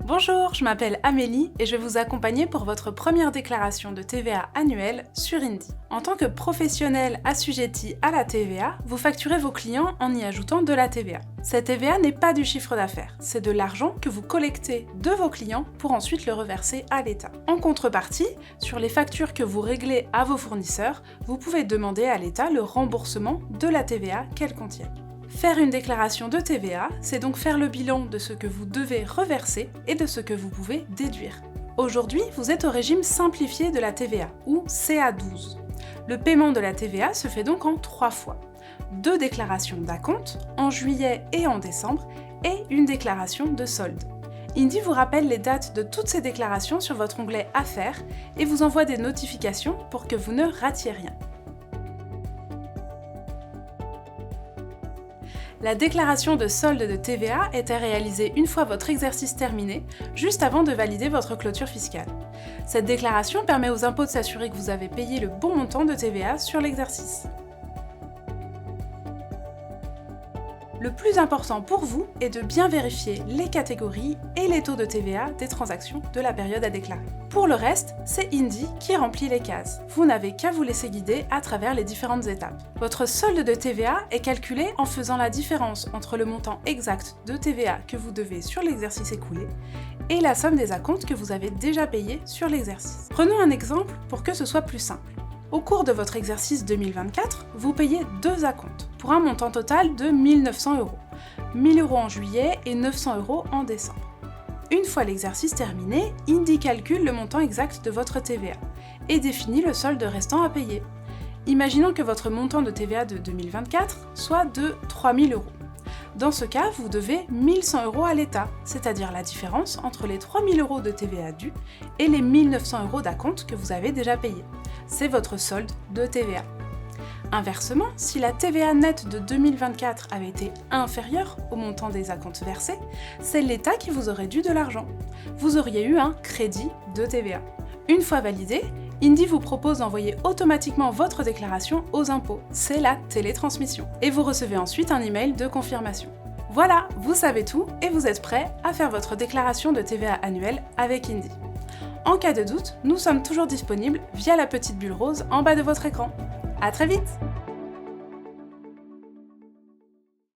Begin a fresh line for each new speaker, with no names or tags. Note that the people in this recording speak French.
Bonjour, je m'appelle Amélie et je vais vous accompagner pour votre première déclaration de TVA annuelle sur Indy. En tant que professionnel assujetti à la TVA, vous facturez vos clients en y ajoutant de la TVA. Cette TVA n'est pas du chiffre d'affaires, c'est de l'argent que vous collectez de vos clients pour ensuite le reverser à l'État. En contrepartie, sur les factures que vous réglez à vos fournisseurs, vous pouvez demander à l'État le remboursement de la TVA qu'elle contient. Faire une déclaration de TVA, c'est donc faire le bilan de ce que vous devez reverser et de ce que vous pouvez déduire. Aujourd'hui, vous êtes au régime simplifié de la TVA, ou CA12. Le paiement de la TVA se fait donc en 3 fois. 2 déclarations d'acompte, en juillet et en décembre, et une déclaration de solde. Indy vous rappelle les dates de toutes ces déclarations sur votre onglet Affaires et vous envoie des notifications pour que vous ne ratiez rien. La déclaration de solde de TVA est à réaliser une fois votre exercice terminé, juste avant de valider votre clôture fiscale. Cette déclaration permet aux impôts de s'assurer que vous avez payé le bon montant de TVA sur l'exercice. Le plus important pour vous est de bien vérifier les catégories et les taux de TVA des transactions de la période à déclarer. Pour le reste, c'est Indy qui remplit les cases. Vous n'avez qu'à vous laisser guider à travers les différentes étapes. Votre solde de TVA est calculé en faisant la différence entre le montant exact de TVA que vous devez sur l'exercice écoulé et la somme des acomptes que vous avez déjà payés sur l'exercice. Prenons un exemple pour que ce soit plus simple. Au cours de votre exercice 2024, vous payez 2 acomptes, pour un montant total de 1 900 €. 1 000 € en juillet et 900 € en décembre. Une fois l'exercice terminé, Indy calcule le montant exact de votre TVA et définit le solde restant à payer. Imaginons que votre montant de TVA de 2024 soit de 3 000 €. Dans ce cas, vous devez 1 100 € à l'État, c'est-à-dire la différence entre les 3 000 € de TVA dus et les 1 900 € d'acompte que vous avez déjà payé. C'est votre solde de TVA. Inversement, si la TVA nette de 2024 avait été inférieure au montant des acomptes versés, c'est l'État qui vous aurait dû de l'argent. Vous auriez eu un crédit de TVA. Une fois validé, Indy vous propose d'envoyer automatiquement votre déclaration aux impôts. C'est la télétransmission. Et vous recevez ensuite un email de confirmation. Voilà, vous savez tout et vous êtes prêt à faire votre déclaration de TVA annuelle avec Indy. En cas de doute, nous sommes toujours disponibles via la petite bulle rose en bas de votre écran. À très vite!